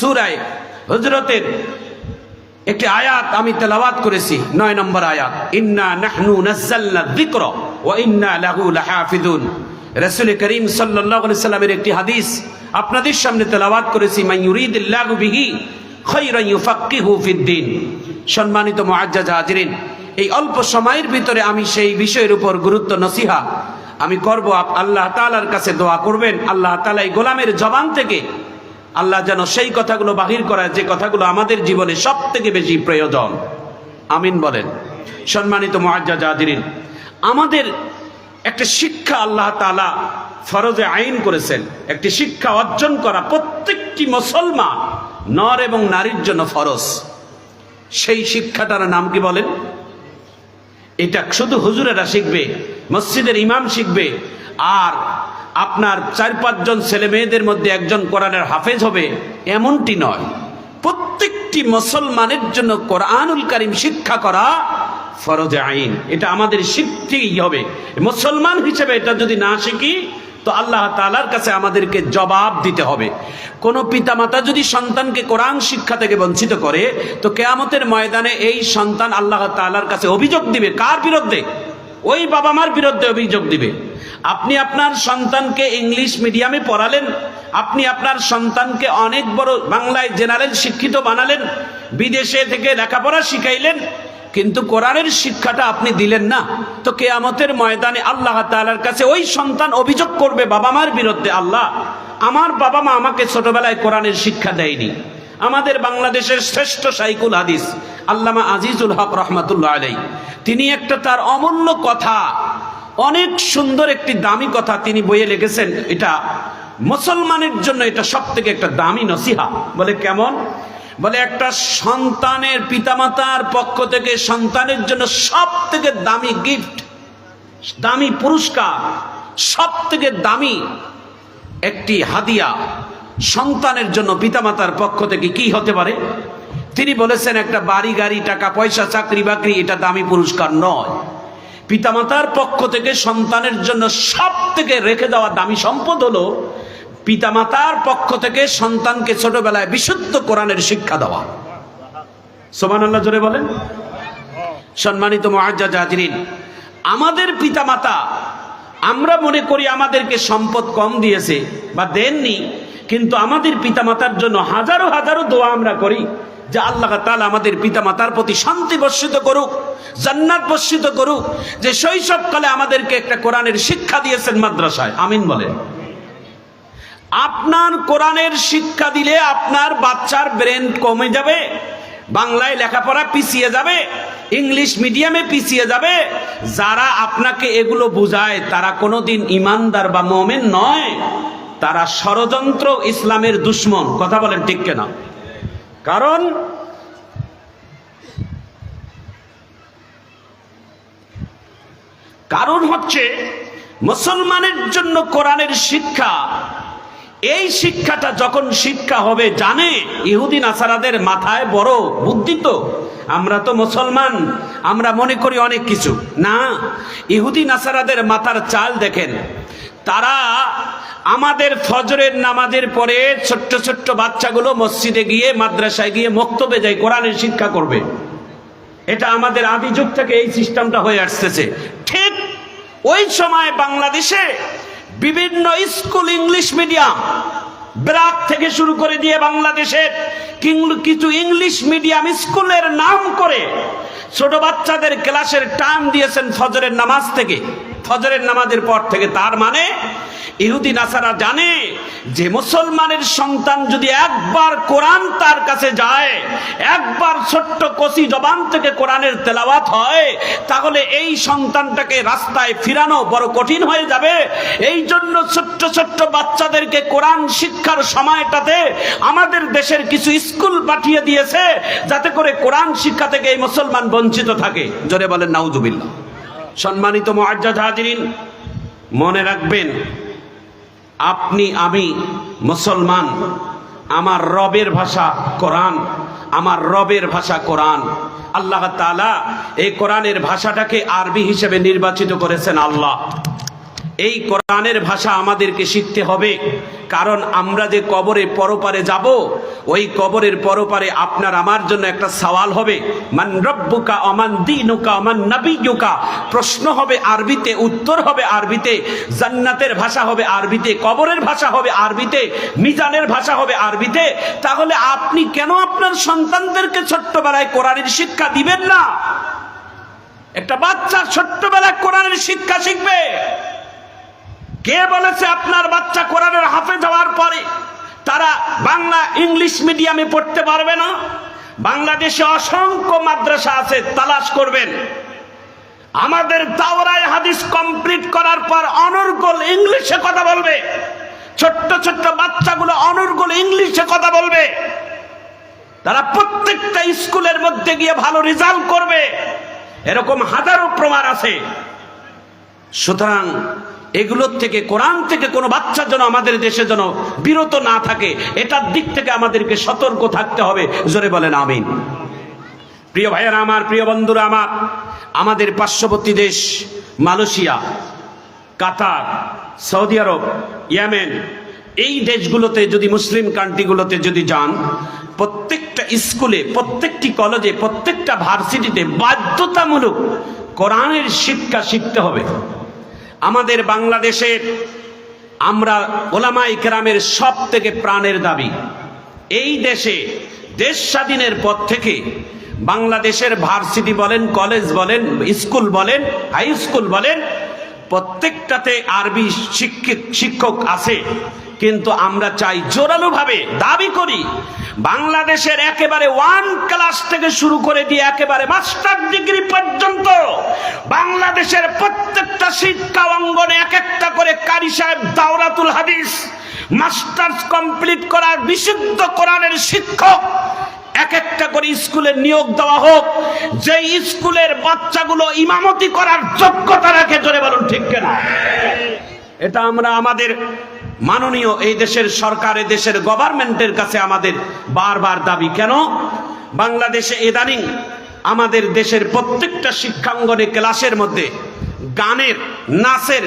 সূরা হুজরাতের একটি আয়াত আমি তেলাওয়াত করেছি, 9 নম্বর আয়াত, ইন্না নাহনু নাযালনা যিকরা ওয়া ইন্না লাহু লাহাফিজুন। রাসূল করিম সাল্লাল্লাহু আলাইহি সাল্লামের একটি হাদিস আপনাদের সামনে তেলাওয়াত করেছি, মান ইউরিদিল্লাহু বিহি খায়রান ইউফাক্কিহু ফিদ্দিন। সম্মানিত মুআজ্জাজ হাজিরিন, এই অল্প সময়ের ভিতরে আমি সেই বিষয়ের উপর গুরুত্ব নসিহা আমি করব। আল্লাহ তাআলার কাছে দোয়া করবেন, আল্লাহ তাআলা এই গোলামের জবান থেকে আল্লাহ যেন সেই কথাগুলো বাহির করায় যে কথাগুলো আমাদের জীবনে সব থেকে বেশি প্রয়োজন। আমিন বলেন। সম্মানিত মুআজ্জাজ হাজিরিন, আমাদের একটা শিক্ষা আল্লাহ তাআলা ফরজে আইন করেছেন, একটি শিক্ষা অর্জন করা প্রত্যেকটি মুসলমান নর এবং নারীর জন্য ফরজ। সেই শিক্ষাটার নাম কি বলেন? এটা শুধু হুজুরেরা শিখবে, মসজিদের ইমাম শিখবে, আর আপনার 4-5 জন ছেলে মেয়েদের মধ্যে একজন কোরআনের হাফেজ হবে এমনটি নয়। প্রত্যেকটি মুসলমানের জন্য কোরআনুল কারীম শিক্ষা করা ফরজে আইন। এটা আমাদের শিখতেই হবে। মুসলমান হিসেবে এটা যদি না শিখি তো আল্লাহ তাআলার কাছে আমাদেরকে জবাব দিতে হবে। কোন পিতামাতা যদি সন্তানকে কোরআন শিক্ষা থেকে বঞ্চিত করে তো কিয়ামতের ময়দানে এই সন্তান আল্লাহ তাআলার কাছে অভিযোগ দিবে। কার বিরুদ্ধে? ওই বাবা মার বিরুদ্ধে অভিযোগ দিবে। আপনি আপনার সন্তানকে ইংলিশ মিডিয়ামে পড়ালেন, আপনি আপনার সন্তানকে অনেক বড় বাংলায় জেনারেল শিক্ষিত বানালেন, বিদেশে থেকে লেখাপড়া শিখাইলেন, কিন্তু কোরআনের শিক্ষাটা আপনি দিলেন না, তো কিয়ামতের ময়দানে আল্লাহ তাআলার কাছে ওই সন্তান অভিযোগ করবে বাবা মার বিরুদ্ধে, আল্লাহ আমার বাবা মা আমাকে ছোটবেলায় কোরআনের শিক্ষা দেয়নি। আমাদের বাংলাদেশের শ্রেষ্ঠ শাইখুল হাদিস আল্লামা আজিজুল হক রহমাতুল্লাহ আলাইহি, তিনি একটা তার অমূল্য কথা, অনেক সুন্দর একটি দামি কথা তিনি বইয়ে লিখেছেন। এটা মুসলমানের জন্য এটা সব থেকে একটা দামি নসিহা। বলে কেমন? বলে একটা সন্তানের পিতামাতার পক্ষ থেকে সন্তানের জন্য সব থেকে দামি গিফট, দামি পুরস্কার, সব থেকে দামি একটি হাদিয়া সন্তানের জন্য পিতামাতার পক্ষ থেকে কি হতে পারে? তিনি বলেছেন একটা বাড়ি গাড়ি টাকা পয়সা চাকরি বাকরি এটা দামি পুরস্কার নয়। পিতামাতার পক্ষ থেকে সন্তানের জন্য সব থেকে রেখে দেওয়া দামি সম্পদ হলো পিতামাতার পক্ষ থেকে সন্তানকে ছোটবেলায় বিশুদ্ধ কোরআনের শিক্ষা দেওয়া। সুবহানাল্লাহ জোরে বলেন। সম্মানিত মুআজ্জাজ হাজিরিন, আমাদের পিতামাতা, আমরা মনে করি আমাদেরকে সম্পদ কম দিয়েছে বা দেননি, কিন্তু আমাদের পিতামাতার জন্য হাজারো হাজারো দোয়া আমরা করি যে আল্লাহ তাআলা আমাদের পিতামাতার প্রতি শান্তি বর্ষিত করুক, জান্নাত বর্ষিত করুক, যে শৈশবকালে আমাদেরকে একটা কোরআনের শিক্ষা দিয়েছেন মাদ্রাসায়। আমিন বলেন। আপনার কোরআনের শিক্ষা দিলে আপনার বাচ্চার ব্রেন কমে যাবে, বাংলায় লেখাপড়া পিছিয়ে যাবে, ইংলিশ মিডিয়ামে পিছিয়ে যাবে। যারা আপনাকে এগুলো বুঝায় তারা কোনোদিন ইমানদার বা মুমিন নয়, তারা ষড়যন্ত্র, ইসলামের দুশমন। কথা বলেন ঠিক কিনা? কারণ হচ্ছে মুসলমানের জন্য কোরআনের শিক্ষা, এই শিক্ষাটা যখন শিক্ষা হবে, জানে ইহুদি নাসারাদের মাথায় বড় বুদ্ধি, তো আমরা তো মুসলমান, আমরা মনে করি অনেক কিছু না। ইহুদি নাসারাদের মাথার চাল দেখেন, তারা আমাদের ফজরের নামাজের পরে ছোট্ট ছোট্ট বাচ্চাগুলো মসজিদে গিয়ে মাদ্রাসায় গিয়ে মক্তবে যায় কোরআনের শিক্ষা করবে। এটা আমাদের আদি যুগ থেকে এই সিস্টেমটা হয়ে আসতেছে। ঠিক ওই সময় বাংলাদেশে বিভিন্ন স্কুল ইংলিশ মিডিয়াম, ব্র্যাক থেকে শুরু করে দিয়ে বাংলাদেশের কিছু ইংলিশ মিডিয়াম স্কুলের নাম করে ছোট বাচ্চাদের ক্লাসের টাইম দিয়েছেন ফজরের নামাজ থেকে, ফজরের নামাজের পর থেকে। তার মানে ইহুদি নাসারা জানে যে মুসলমানের সন্তান যদি একবার কোরআন তার কাছে যায়, একবার ছোট্ট কচি জবান থেকে কোরআনের তেলাওয়াত হয়, তাহলে এই সন্তানটাকে রাস্তায় ফিরানো বড় কঠিন হয়ে যাবে। এই জন্য ছোট্ট ছোট্ট বাচ্চাদেরকে কোরআন শিক্ষার সময়টাতে আমাদের দেশের কিছু স্কুল পাঠিয়ে দিয়েছে, যাতে করে কোরআন শিক্ষা থেকে এই মুসলমান বঞ্চিত থাকে। জোরে বলেন নাউজুবিল্লাহ। সম্মানিত মুআজ্জাজ হাজিরিন, মনে রাখবেন, আপনি আমি মুসলমান, আমার রবের ভাষা কোরআন, আমার রবের ভাষা কোরআন। আল্লাহ তাআলা এই কোরআনের ভাষাটাকে আরবি হিসেবে নির্বাচিত করেছেন আল্লাহ। এই কোরআনের ভাষা আমাদেরকে শিখতে হবে, কারণ আমরা যে কবরে পরপারে যাব, ওই কবরের পরপারে আপনার আমার জন্য একটা সওয়াল হবে, মান রব্বুকা ওমান দীনুকা ওমান নবিয়্যুকা। প্রশ্ন হবে আরবিতে, উত্তর হবে আরবিতে, জান্নাতের ভাষা হবে আরবিতে, কবরের ভাষা হবে আরবিতে, মিজানের ভাষা হবে আরবিতে। তাহলে আপনি কেন আপনার সন্তানদেরকে ছোট্টবেলায় কোরআনের শিক্ষা দিবেন না? একটা বাচ্চা ছোট্টবেলায় কোরআনের শিক্ষা শিখবে। কে বলেছে আপনার বাচ্চা কোরআনের হাফেজ হওয়ার পরে তারা বাংলা ইংলিশ মিডিয়ামে পড়তে পারবে না? বাংলাদেশে অসংখ্য মাদ্রাসা আছে, তালাশ করবেন। আমাদের দাওরায়ে হাদিস কমপ্লিট করার পর অনর্গল ইংলিশে কথা বলবে, ছোট্ট ছোট্ট বাচ্চাগুলো অনর্গল ইংলিশে কথা বলবে, তারা প্রত্যেকটা স্কুলের মধ্যে গিয়ে ভালো রেজাল্ট করবে। এরকম হাজারো প্রমাণ আছে। সুতরাং এগুলোর থেকে, কোরআন থেকে কোনো বাচ্চা যেন আমাদের দেশে যেন বিরত না থাকে, এটার দিক থেকে আমাদেরকে সতর্ক থাকতে হবে। জোরে বলেন আমিন। প্রিয় ভাইয়েরা আমার, প্রিয় বন্ধুরা আমার, আমাদের পার্শ্ববর্তী দেশ মালয়েশিয়া, কাতার, সৌদি আরব, ইয়েমেন, এই দেশগুলোতে যদি, মুসলিম কান্ট্রিগুলোতে যদি যান, প্রত্যেকটা স্কুলে, প্রত্যেকটি কলেজে, প্রত্যেকটা ভার্সিটিতে বাধ্যতামূলক কোরআনের শিক্ষা শিখতে হবে। আমাদের বাংলাদেশের আমরা ওলামায়ে কেরামের সব থেকে প্রাণের দাবি, এই দেশে দেশ স্বাধীনের পর থেকে বাংলাদেশের ভার্সিটি বলেন, কলেজ বলেন, স্কুল বলেন, হাই স্কুল বলেন, প্রত্যেকটাতে আরবি শিক্ষক আছে। কিন্তু আমরা চাই, জোরালোভাবে দাবি করি, বাংলাদেশের একেবারে 1 ক্লাস থেকে শুরু করে দিয়ে একেবারে মাস্টার ডিগ্রি পর্যন্ত বাংলাদেশের প্রত্যেকটা শিক্ষা অঙ্গনে এক একটা করে কারি সাহেব, দাওরাতুল হাদিস, মাস্টার্স কমপ্লিট করার বিশুদ্ধ কোরআনের শিক্ষক এক একটা করে স্কুলে নিয়োগ দেওয়া হোক। যে স্কুলের বাচ্চাগুলো ইমামতি করার যোগ্যতা রাখে, জোরে বলুন ঠিক কিনা? এটা আমরা আমাদের মাননীয় এই দেশের সরকার, এই দেশের গভর্নমেন্টের কাছে আমাদের বারবার দাবি। কেন? বাংলাদেশে ইদানিং আমাদের দেশের প্রত্যেকটা শিক্ষাঙ্গনে ক্লাসের মধ্যে গানের, নাচের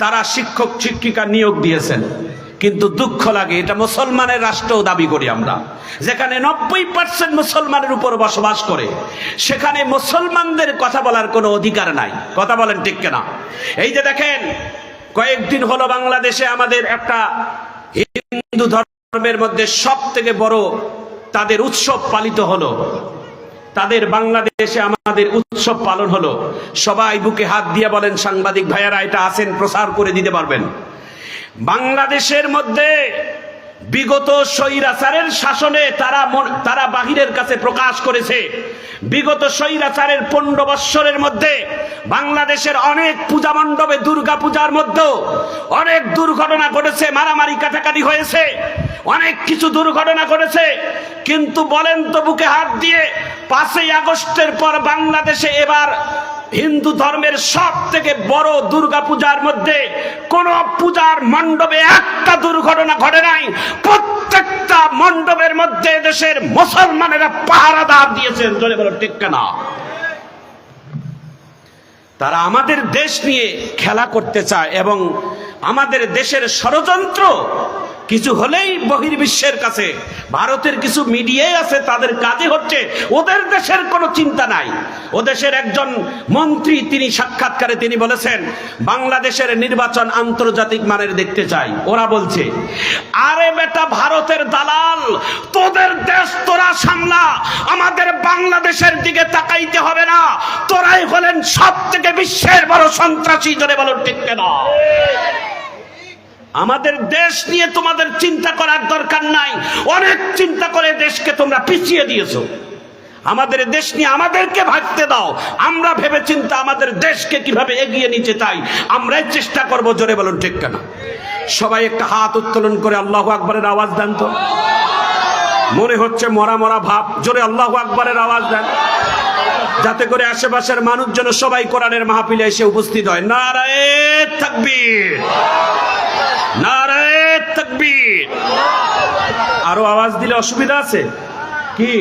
তারা শিক্ষক শিক্ষিকা নিয়োগ দিয়েছেন। কিন্তু দুঃখ লাগে, এটা মুসলমানের রাষ্ট্রও দাবি করি আমরা, যেখানে 90% মুসলমানের উপর বসবাস করে, সেখানে মুসলমানদের কথা বলার কোনো অধিকার নাই। কথা বলেন ঠিক কিনা? এই যে দেখেন, কয়েকদিন হলো বাংলাদেশে আমাদের একটা হিন্দু ধর্মের মধ্যে সব থেকে বড় তাদের উৎসব পালিত হলো। তাদের বাংলাদেশে আমাদের উৎসব পালন হলো। সবাই বুকে হাত দিয়ে বলেন, সাংবাদিক ভাইয়ারা এটা আছেন, প্রচার করে দিতে পারবেন। বাংলাদেশের মধ্যে বিগত স্বৈরাচারের শাসনে তারা বাহিরের কাছে প্রকাশ করেছে, বিগত স্বৈরাচারের 15 বৎসরের মধ্যে বাংলাদেশের অনেক পূজা মণ্ডপে, দুর্গা পূজার মধ্যেও অনেক দুর্ঘটনা ঘটেছে, মারামারি কাটাকাটি হয়েছে, অনেক কিছু দুর্ঘটনা ঘটেছে। কিন্তু বলেন তো বুকে হাত দিয়ে, 5ই আগস্টের পর বাংলাদেশে এবার হিন্দু ধর্মের সব থেকে বড় দুর্গা পূজার মধ্যে কোন পূজার মণ্ডপে একটা দুর্ঘটনা ঘটে নাই। প্রত্যেকটা মণ্ডপের মধ্যে দেশের মুসলমানেরা পাহারাদার দিয়েছেন। জোরে বলো ঠিক কিনা? তারা আমাদের দেশ নিয়ে খেলা করতে চায় এবং আমাদের দেশের ষড়যন্ত্র কিছু হলেই বহির্বিশ্বের কাছে, ভারতের কিছু মিডিয়াই আছে, তাদের কাজে হচ্ছে, ওদের দেশের কোনো চিন্তা নাই। ও দেশের একজন মন্ত্রী তিনি সাক্ষাৎকারে তিনি বলেছেন, বাংলাদেশের নির্বাচন আন্তর্জাতিক মানের দেখতে চাই। ওরা বলছে, আরে বেটা ভারতের দালাল, তোদের দেশ তোরা সামলা, আমাদের বাংলাদেশের দিকে তাকাইতে হবে না, তোরাই হলেন সব থেকে বিশ্বের বড় সন্ত্রাসী। জোরে বলো ঠিক কিনা? আমাদের দেশ নিয়ে তোমাদের চিন্তা করার দরকার নাই। অনেক চিন্তা করে দেশকে তোমরা পিছিয়ে দিয়েছো। আমাদের দেশ নিয়ে আমাদেরকে ভাবতে দাও, আমরা ভেবে চিন্তা আমাদের দেশকে কিভাবে এগিয়ে নিতে চাই আমরাই চেষ্টা করব। জোরে বলুন ঠিক কিনা? সবাই একটা হাত উত্তোলন করে আল্লাহু আকবারের আওয়াজ দেন তো। মনে হচ্ছে মরা মরা ভাব। জোরে আল্লাহু আকবারের আওয়াজ দেন, যাতে করে আশেপাশের মানুষজন সবাই কোরআনের মাহফিলে এসে উপস্থিত হয়। নারায়ে তাকবীর, নারায়ে তাকবীর। আরো আওয়াজ দিলে অসুবিধা আছে কি?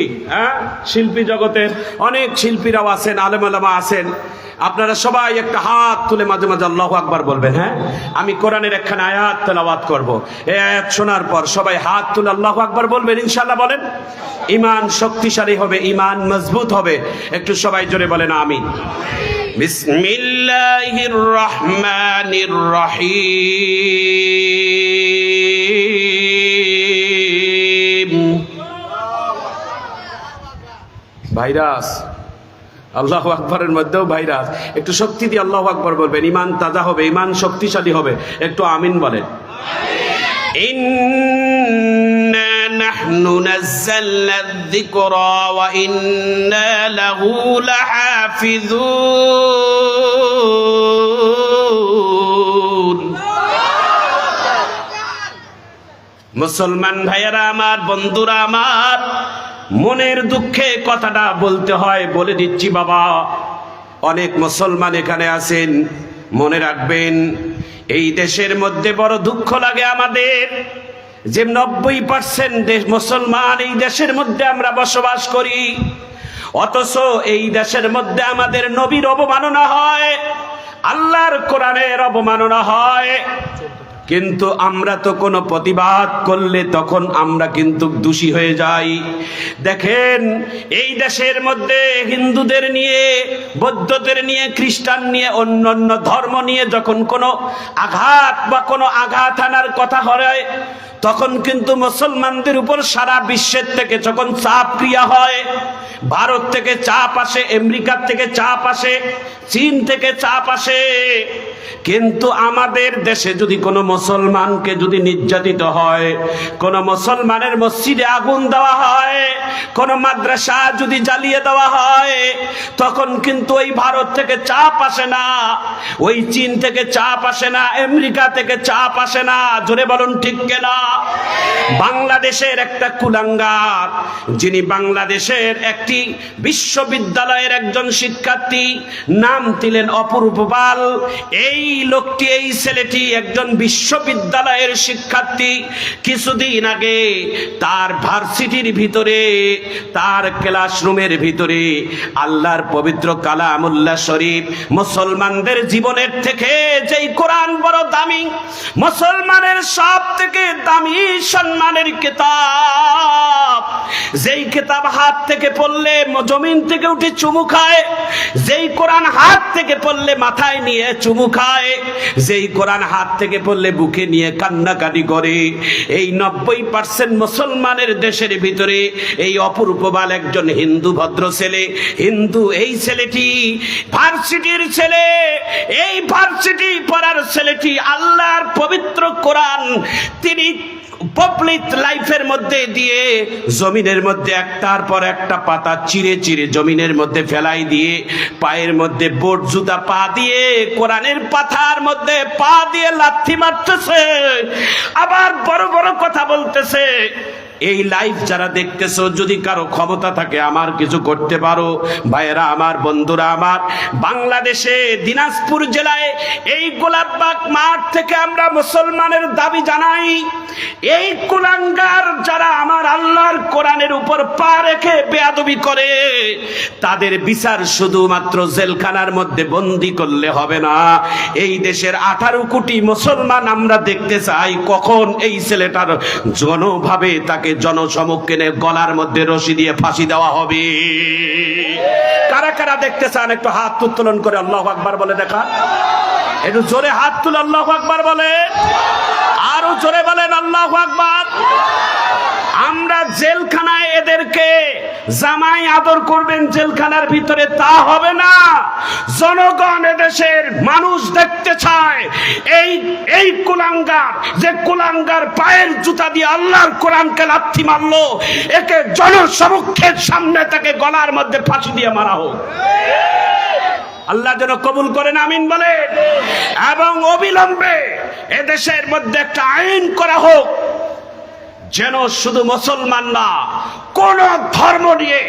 শিল্পী জগতের অনেক শিল্পীরাও আছেন, আলেম ওলামা আছেন, আপনারা সবাই একটা হাত তুলে মাঝে মাঝে আল্লাহু আকবার বলবেন। হ্যাঁ, আমি কোরআনের একখানা আয়াত তেলাওয়াত করব। এই আয়াত শোনার পর সবাই হাত তুলে আল্লাহু আকবার বলবেন ইনশাআল্লাহ। বলেন, ঈমান শক্তিশালী হবে, ঈমান মজবুত হবে। একটু সবাই জোরে বলেন আমিন। বিসমিল্লাহির রহমানির রহিম। ভাইরাস, আল্লাহু আকবরের মধ্যেও ভাইরাস। একটু শক্তি দিয়ে আল্লাহু আকবর বলবেন, ঈমান তাজা হবে, ঈমান শক্তিশালী হবে। একটু আমিন বলেন। ইন্না নাহনু নাযালনা যিকরা ওয়া ইন্না লাহু লাহাফিজুন। মুসলমান ভাইয়েরা আমার, বন্ধুরা আমার, মনের দুঃখে কথাটা বলতে হয়, বলে দিচ্ছি বাবা। অনেক মুসলমান এখানে আছেন, মনে রাখবেন এই দেশের মধ্যে বড় দুঃখ লাগে আমাদের যে 90% দেশ মুসলমান এই দেশের মধ্যে আমরা বসবাস করি, অথচ এই দেশের মধ্যে আমাদের নবীর অবমাননা হয়, আল্লাহর কোরআনের অবমাননা হয়। কিন্তু আমরা তো কোনো প্রতিবাদ করলে তখন আমরা কিন্তু দোষী হয়ে যাই। দেখেন এই দেশের মধ্যে হিন্দুদের নিয়ে, বৌদ্ধদের নিয়ে, খ্রিস্টান নিয়ে, অন্যান্য ধর্ম নিয়ে যখন কোনো আঘাত বা কোনো আঘাত আনার কথা হয়, তখন কিন্তু মুসলমানদের উপর সারা বিশ্বের থেকে যখন চাপ ক্রিয়া হয়, ভারত থেকে চাপ আসে, আমেরিকা থেকে চাপ আসে, চীন থেকে চাপ আসে। কিন্তু আমাদের দেশে যদি কোনো মুসলমানকে যদি নির্যাতিত হয়, কোনো মুসলমানের মসজিদে আগুন দেওয়া হয়, কোনো মাদ্রাসা যদি জ্বালিয়ে দেওয়া হয়, তখন কিন্তু ওই ভারত থেকে চাপ আসে না, ওই চীন থেকে চাপ আসে না, আমেরিকা থেকে চাপ আসে না। জোরে বলুন ঠিক কিনা? বাংলাদেশের একটা কুলাঙ্গার, যিনি বাংলাদেশের একটি বিশ্ববিদ্যালয়ের একজন শিক্ষার্থী, নাম দিলেন অপূর্ব পাল। এই লোকটি, এই ছেলেটি একজন বিশ্ববিদ্যালয়ের শিক্ষার্থী। কিছুদিন আগে তার ভার্সিটির ভিতরে, তার ক্লাসরুমের ভিতরে আল্লাহর পবিত্র কালামুল্লাহ শরীফ, মুসলমানদের জীবনের থেকে যেই কোরআন বড় দামি, মুসলমানের সব থেকে দামি সম্মানের কিতাব, যেই কিতাব হাত থেকে পড়লে জমিন থেকে উঠে চুমু খায়, যেই কোরআন হাত থেকে পড়লে মাথায় নিয়ে চুমু খায়, যেই কোরআন হাত থেকে পড়লে বুকে নিয়ে কান্নাকাটি করে, এই 90% মুসলমানের দেশের ভিতরে এই অপূর্ব বাল একজন হিন্দু ভদ্র ছেলে, হিন্দু। এই ছেলেটি ভার্সিটির ছেলে, এই ভার্সিটি পড়ার ছেলেটি আল্লাহর পবিত্র কোরআন তিনি পাবলিক লাইফের মধ্যে দিয়ে জমিনের মধ্যে একটার পর একটা পাতা চিরে চিরে জমিনের মধ্যে ফেলাই দিয়ে, পায়ের মধ্যে বোট জুতা পা দিয়ে কোরআনের পাতার মধ্যে পা দিয়ে লাথি মারতেছে, আবার বড় বড় কথা বলতেছে। এই লাইভ যারা দেখতেছো, যদি কারো ক্ষমতা থাকে আমার কিছু করতে পারো, ভাইয়েরা আমার, বন্ধুরা আমার, বাংলাদেশে দিনাজপুর জেলায় এই গোলাপবাগ মাঠ থেকে আমরা মুসলমানের দাবি জানাই, এই কুলাঙ্গার যারা আমার আল্লাহর কোরআনের উপর পা রেখে বেয়াদবি করে, তাদের বিচার শুধুমাত্র জেলখানার মধ্যে বন্দি করলে হবে না। এই দেশের 18 কোটি মুসলমান আমরা দেখতে চাই কখন এই ছেলেটার জনভাবে তাকে জনসমক্ষে গলার মধ্যে রশি দিয়ে ফাঁসি দেওয়া হবে। কারা কারা দেখতে চান একটু হাত উত্তোলন করে আল্লাহু আকবার বলে দেখা। একটু জোরে হাত তুলে আল্লাহু আকবার বলে, আরো জোরে বলেন আল্লাহু আকবার। আমরা জেলখানায় এদেরকে জামাই আদর করবেন জেলখানার ভিতরে, তা হবে না। জনগণ এদেশের মানুষ দেখতে চায় এই কুলাঙ্গার, যে কুলাঙ্গার পায়ের জুতা দিয়ে আল্লাহর কোরআনকে লাথি মারলো, একে জনসমক্ষের সামনে তাকে গলার মধ্যে ফাঁসি দিয়ে মারা হোক। আল্লাহ যেন কবুল করেন, আমিন বলে। এবং অবিলম্বে এদেশের মধ্যে একটা আইন করা হোক, যেন শুধু মুসলমান না, কোন ধর্ম নিয়ে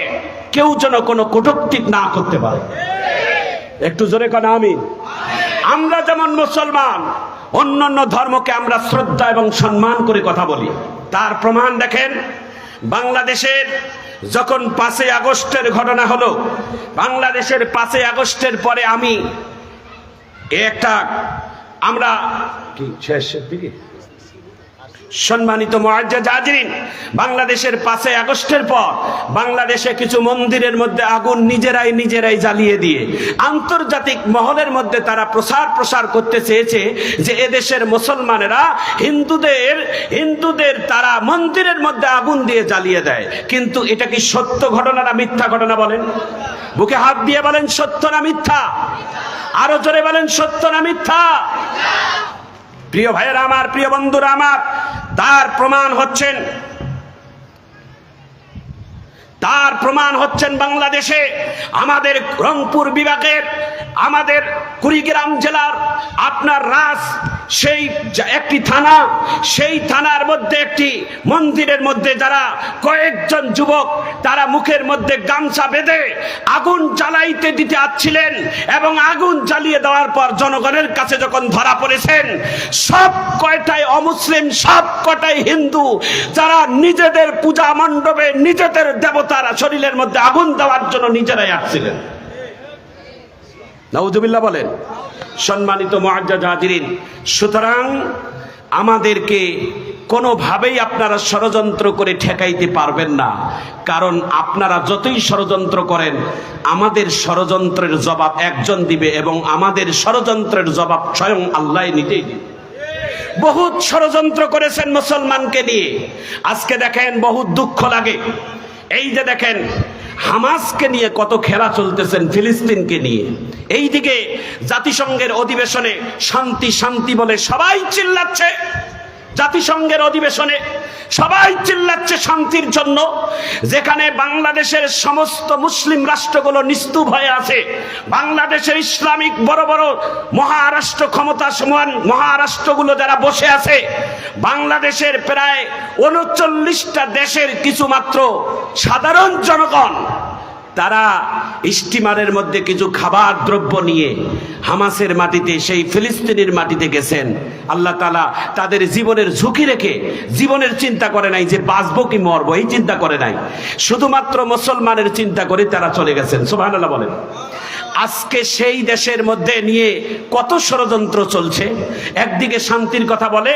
কেউ যেন কোনো কটূক্তি না করতে পারে। একটু জোরে কেন আমিন। আমরা যেমন মুসলমান, অন্যান্য ধর্মকে আমরা শ্রদ্ধা এবং সম্মান করে কথা বলি। তার প্রমাণ দেখেন, বাংলাদেশের যখন 5ই আগস্টের ঘটনা হলো, বাংলাদেশের 5ই আগস্টের পরে আমি আমরা কি শেষের দিকে সম্মানিত মুআজ্জাজ হাজিরিন, বাংলাদেশের 5ই আগস্টের পর বাংলাদেশে কিছু মন্দিরের মধ্যে আগুন নিজেরাই জ্বালিয়ে দিয়ে আন্তর্জাতিক মহলের মধ্যে তারা প্রসার করতে চেয়েছে যে এদেশের মুসলমানেরা হিন্দুদের তারা মন্দিরের মধ্যে আগুন দিয়ে জ্বালিয়ে দেয়। কিন্তু এটা কি সত্য ঘটনা না মিথ্যা ঘটনা? বলেন, বুকে হাত দিয়ে বলেন সত্য না মিথ্যা? আরো জোরে বলেন সত্য না মিথ্যা? প্রিয় ভাইয়েরা আমার, প্রিয় বন্ধুরা আমার, তার প্রমাণ হচ্ছেন বাংলাদেশে আমাদের রংপুর বিভাগের, আমাদের কুড়িগ্রাম জেলার আপনার সেই একটি থানা, সেই থানার মধ্যে একটি মন্দিরের মধ্যে যারা কয়েকজন যুবক তারা মুখের মধ্যে গামছা বেঁধে আগুন জ্বালাইতে দিতে আসছিলেন এবং আগুন জ্বালিয়ে দেওয়ার পর জনগণের কাছে যখন ধরা পড়েছেন, সব কয়টাই অমুসলিম, সব কয়টাই হিন্দু, যারা নিজেদের পূজা মণ্ডপে নিজেদের দেবতার শরীরের মধ্যে আগুন দেওয়ার জন্য নিজেরাই আসছিলেন। নাউজুবিল্লাহ বলেন। সম্মানিত মুআজ্জাজ হাজিরিন, সুতরাং আমাদেরকে কোনোভাবেই আপনারা ষড়যন্ত্র করে ঠেকাইতে পারবেন না, কারণ আপনারা যতই ষড়যন্ত্র করেন আমাদের ষড়যন্ত্রের জবাব একজন দিবে এবং আমাদের ষড়যন্ত্রের জবাব স্বয়ং আল্লাহ নিজেই দিবে। বহুত ষড়যন্ত্র করেছেন মুসলমানকে নিয়ে। আজকে দেখেন বহুত দুঃখ লাগে, এই যে দেখেন হামাসকে নিয়ে কত খেলা চলতেছেন, ফিলিস্তিনকে নিয়ে। এইদিকে জাতিসংঘের অধিবেশনে শান্তি শান্তি বলে সবাই চিল্লাচ্ছে, জাতিসংঘের অধিবেশনে সবাই চিল্লাচ্ছে শান্তির জন্য, যেখানে বাংলাদেশের সমস্ত মুসলিম রাষ্ট্রগুলো নিস্তুপ হয়ে আছে। বাংলাদেশের ইসলামিক বড় বড় মহারাষ্ট্র, ক্ষমতাসম্পন্ন মহারাষ্ট্রগুলো যারা বসে আছে, বাংলাদেশের প্রায় 39টা দেশের কিছুমাত্র সাধারণ জনগণ তারা স্টিমারের মধ্যে কিছু খাবার দ্রব্য নিয়ে হামাসের মাটিতে, সেই ফিলিস্তিনের মাটিতে গেছেন। আল্লাহ তাআলা তাদের জীবনের ঝুঁকি রেখে জীবনের চিন্তা করে নাই যে বাঁচবো কি মরবো, এই চিন্তা করে নাই, শুধুমাত্র মুসলমানের চিন্তা করে তারা চলে গেছেন। সুবহানাল্লাহ বলেন। আজকে সেই দেশের মধ্যে নিয়ে কত ষড়যন্ত্র চলছে। একদিকে শান্তির কথা বলে,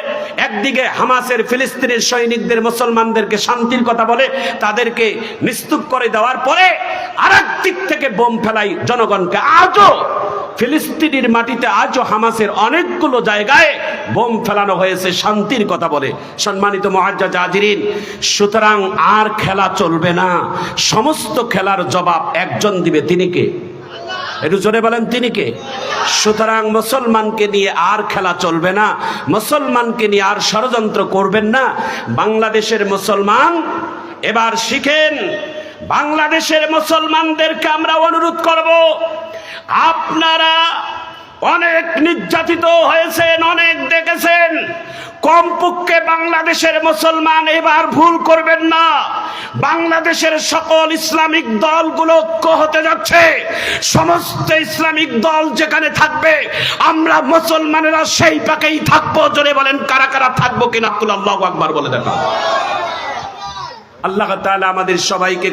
একদিকে হামাসের ফিলিস্তিনের সৈনিকদের মুসলমানদেরকে শান্তির কথা বলে তাদেরকে নিস্তুপ করে দেওয়ার পরে আরেক দিক থেকে বোম ফেলাই জনগণকে। আজও ফিলিস্তিনের মাটিতে আজও হামাসের অনেকগুলো জায়গায় বোম ফেলানো হয়েছে শান্তির কথা বলে। সম্মানিত মুআজ্জাজ হাজিরিন, সুতরাং আর খেলা চলবে না, সমস্ত খেলার জবাব একজন দিবে, তিনি কে? একটু জোরে বলেন, তিনি কে? সুতরাং মুসলমানকে নিয়ে আর খেলা চলবে না, মুসলমানকে নিয়ে আর ষড়যন্ত্র করবেন না। বাংলাদেশের মুসলমান এবার শিখেন, বাংলাদেশের মুসলমানদেরকে আমরা অনুরোধ করব, আপনারা অনেক নির্যাতিত হয়েছেন, অনেক দেখেছেন, কমপক্ষে বাংলাদেশের মুসলমান এবার ভুল করবেন না। বাংলাদেশের সকল ইসলামিক দলগুলো ঐক্য হতে যাচ্ছে, সমস্ত ইসলামিক দল যেখানে থাকবে আমরা মুসলমানেরা সেই পাকেই থাকবো। জোরে বলেন কারা কারা থাকবো কিনা? আল্লাহু আকবার বলে দেখা। আল্লাহ তাআলা আমাদের সবাইকে